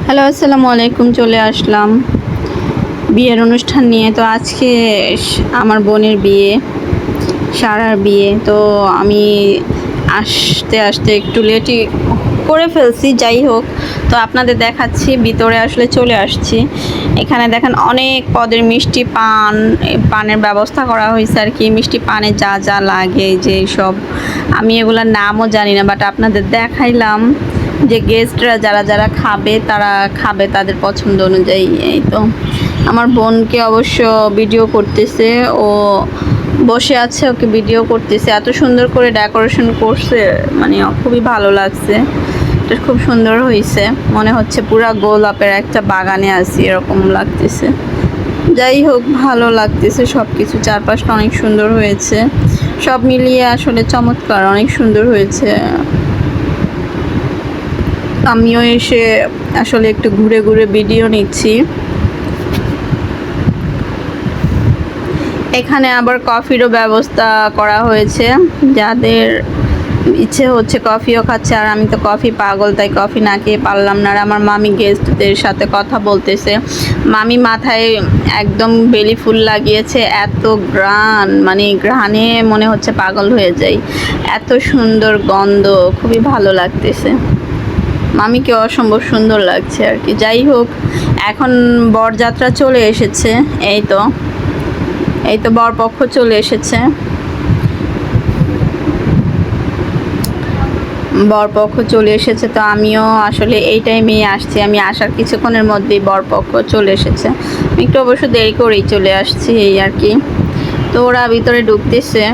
Hello, আসসালামু আলাইকুম। চলে আসলাম বিয়ের অনুষ্ঠান নিয়ে। তো আজকে আমার বোনের বিয়ে, সারার বিয়ে। তো আমি আসতে আসতে একটু লেটই করে ফেলছি, যাই হোক। তো আপনাদের দেখাচ্ছি, ভিতরে আসলে চলে আসছি। এখানে দেখেন অনেক পদের মিষ্টি পান, পানের ব্যবস্থা করা হয়েছে আর কি। মিষ্টি পানে যা যা লাগে, যে সব আমি এগুলোর নামও জানি না, বাট আপনাদের দেখাইলাম যে গেস্টরা যারা যারা খাবে তারা খাবে তাদের পছন্দ অনুযায়ী। এই তো আমার বোনকে অবশ্য ভিডিও করতেছে, ও বসে আছে, ওকে ভিডিও করতেছে। এত সুন্দর করে ডেকোরেশন করছে, মানে খুবই ভালো লাগছে। এটা খুব সুন্দর হয়েছে, মনে হচ্ছে পুরা গোলাপের একটা বাগানে আছি এরকম লাগতেছে। যাই হোক, ভালো লাগতেছে সব কিছু। চারপাশটা অনেক সুন্দর হয়েছে, সব মিলিয়ে আসলে চমৎকার, অনেক সুন্দর হয়েছে। আমিও এসে আসলে একটু ঘুরে ঘুরে ভিডিও নিচ্ছি। এখানে আবার কফিরও ব্যবস্থা করা হয়েছে, যাদের ইচ্ছে হচ্ছে কফিও খাচ্ছে। আর আমি তো কফি পাগল, তাই কফি না খেয়ে পারলাম না। আর আমার মামি গেস্টদের সাথে কথা বলতেছে। মামি মাথায় একদম বেলি ফুল লাগিয়েছে, এত ঘ্রাণ, মানে ঘ্রাণে মনে হচ্ছে পাগল হয়ে যাই, এত সুন্দর গন্ধ, খুবই ভালো লাগতেছে। মামিকে অসম্ভব সুন্দর লাগছে আর কি। যাই হোক, এখন বরযাত্রা চলে এসেছে। এই তো বরপক্ষ চলে এসেছে, বরপক্ষ চলে এসেছে। তো আমিও আসলে এই টাইমেই আসছি, আমি আসার কিছুক্ষণের মধ্যেই বরপক্ষ চলে এসেছে। আমি একটু অবশ্য দেরি করেই চলে আসছি, এই আর কি। তো ওরা ভিতরে ঢুকতেছে।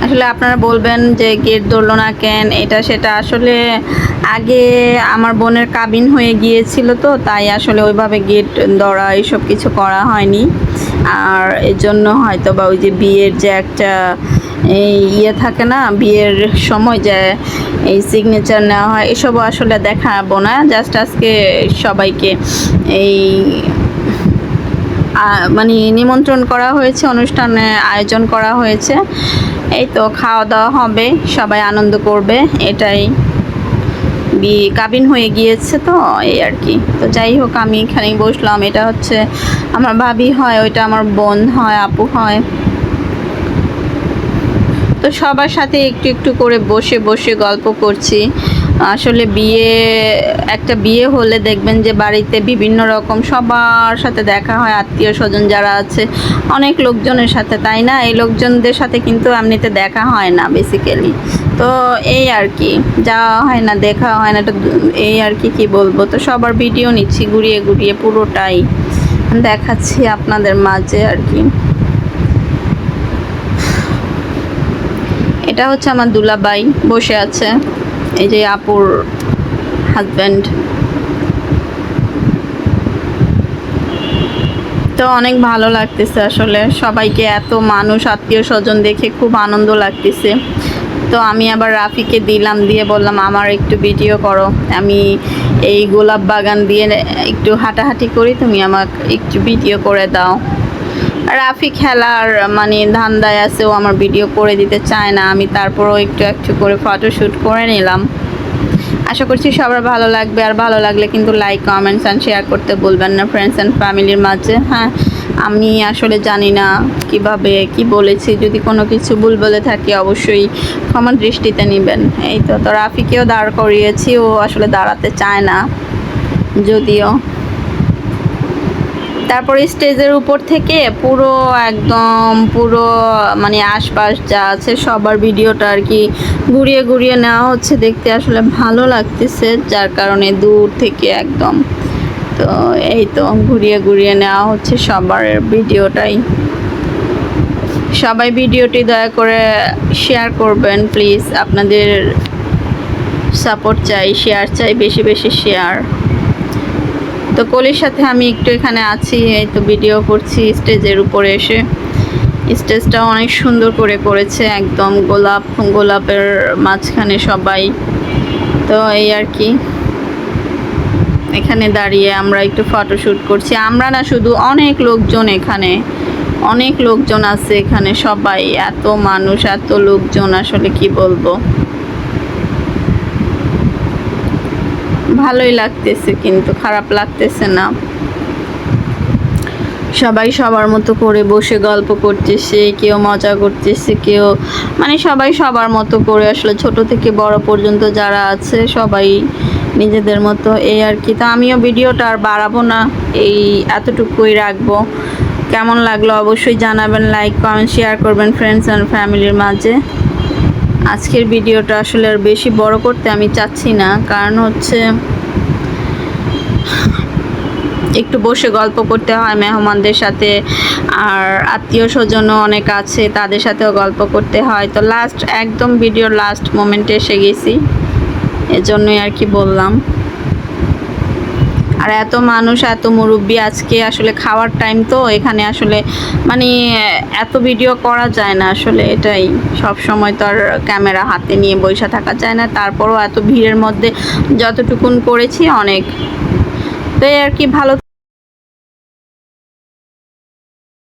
আসলে আপনারা বলবেন যে গেট ধরলো না কেন, এটা সেটা। আসলে আগে আমার বোনের কাবিন হয়ে গিয়েছিল, তো তাই আসলে ওইভাবে গেট ধরা এইসব কিছু করা হয়নি। আর এর জন্য হয়তো বা ওই যে বিয়ের যে একটা এই থাকে না, বিয়ের সময় যে এই সিগনেচার নেওয়া হয়, এসবও আসলে দেখাবো না। জাস্ট আজকে সবাইকে এই মানে নিমন্ত্রণ করা হয়েছে, অনুষ্ঠানে আয়োজন করা হয়েছে। এই তো খাওয়া দাওয়া হবে, সবাই আনন্দ করবে, এটাই। বিয়ে কাবিন হয়ে গিয়েছে তো, এই আর কি। তো যাই হোক, আমি এখানেই বসলাম। এটা হচ্ছে আমার ভাবি হয়, ওইটা আমার বোন হয়, আপু হয়। তো সবার সাথে একটু একটু করে বসে বসে গল্প করছি। আসলে একটা বিয়ে হলে দেখবেন যে বাড়িতে বিভিন্ন রকম সবার সাথে দেখা হয়, আত্মীয় স্বজন যারা আছে, অনেক লোকজনের সাথে, তাই না? এই লোকজনদের সাথে কিন্তু এমনিতে দেখা হয় না বেসিক্যালি। তো এই আর কি, যাওয়া হয় না, দেখা হয় না, এই আর কি, কি বলবো। তো সবার ভিডিও নিচ্ছি, ঘুরিয়ে ঘুরিয়ে পুরোটাই দেখাচ্ছি আপনাদের মাঝে আর কি। এটা হচ্ছে আমার দুলাভাই বসে আছে, এই যে আপুর হাজব্যান্ড। তো অনেক ভালো লাগতেছে আসলে, সবাইকে এত মানুষ আত্মীয় স্বজন দেখে খুব আনন্দ লাগতেছে। তো আমি আবার রাফিকে দিলাম, দিয়ে বললাম আমার একটু ভিডিও করো, আমি এই গোলাপ বাগান দিয়ে একটু হাঁটাহাঁটি করি, তুমি আমাকে একটু ভিডিও করে দাও। রাফি খেলার মানে ধান্দায় আছে, ও আমার ভিডিও করে দিতে চায় না। আমি তারপরও একটু একটু করে ফটোশ্যুট করে নিলাম। আশা করছি সবার ভালো লাগবে। আর ভালো লাগলে কিন্তু লাইক, কমেন্টস অ্যান্ড শেয়ার করতে বলবেন না ফ্রেন্ডস অ্যান্ড ফ্যামিলির মাঝে। হ্যাঁ, আমি আসলে জানি না কিভাবে কি বলেছি, যদি কোনো কিছু ভুল বলে থাকি অবশ্যই ক্ষমা দৃষ্টিতে নেবেন। এই তো রাফিকেও দাঁড় করিয়েছি, ও আসলে দাঁড়াতে চায় না যদিও। তারপরে স্টেজের উপর থেকে পুরো মানে আশপাশ যা আছে সবার ভিডিওটা আর কি ঘুরিয়ে ঘুরিয়ে নেওয়া হচ্ছে, দেখতে আসলে ভালো লাগতেছে, যার কারণে দূর থেকে একদম। তো এই তো ঘুরিয়ে ঘুরিয়ে নেওয়া হচ্ছে সবার ভিডিওটাই। সবাই ভিডিওটি দয়া করে শেয়ার করবেন প্লিজ, আপনাদের সাপোর্ট চাই, শেয়ার চাই, বেশি বেশি শেয়ার। তো কলির সাথে আমি একটু এখানে আছি, এই তো ভিডিও করছি স্টেজের উপরে এসে। স্টেজটা অনেক সুন্দর করে করেছে, একদম গোলাপের মাঝখানে সবাই। তো এই আর কি, এখানে দাঁড়িয়ে আমরা একটু ফটোশ্যুট করছি। আমরা না, শুধু অনেক লোকজন, এখানে অনেক লোকজন আছে, এখানে সবাই, এত মানুষ, এত লোকজন, আসলে কি বলবো। ভালোই লাগতেছে, কিন্তু খারাপ লাগতেছে না। সবাই সবার মতো করে বসে গল্প করতেছে, কেউ মজা করতেছে, কেউ মানে সবাই সবার মতো করে, আসলে ছোট থেকে বড় পর্যন্ত যারা আছে সবাই নিজেদের মতো, এই আর কি। তো আমিও ভিডিওটা আর বাড়াবো না, এই এতটুকুই রাখবো। কেমন লাগলো অবশ্যই জানাবেন, লাইক কমেন্ট শেয়ার করবেন ফ্রেন্ডস অ্যান্ড ফ্যামিলির মাঝে। আজকের ভিডিওটা আসলে আর বেশি বড় করতে আমি চাচ্ছি না, কারণ হচ্ছে একটু বসে গল্প করতে হয় মেহমানদের সাথে, আর আত্মীয় স্বজনও অনেক আছে, তাদের সাথেও গল্প করতে হয়। তো একদম ভিডিওর লাস্ট মোমেন্টে এসে গেছি, এজন্যই আর কি বললাম। আর এত মানুষ, এত মুরব্বি, আজকে আসলে খাওয়ার টাইম, তো এখানে আসলে মানে এত ভিডিও করা যায় না আসলে, এটাই। সব সময় তো আর ক্যামেরা হাতে নিয়ে বসে থাকা যায় না, তারপরও এত ভিড়ের মধ্যে যতটুকুন করেছি অনেক। তো এই আর কি, ভালো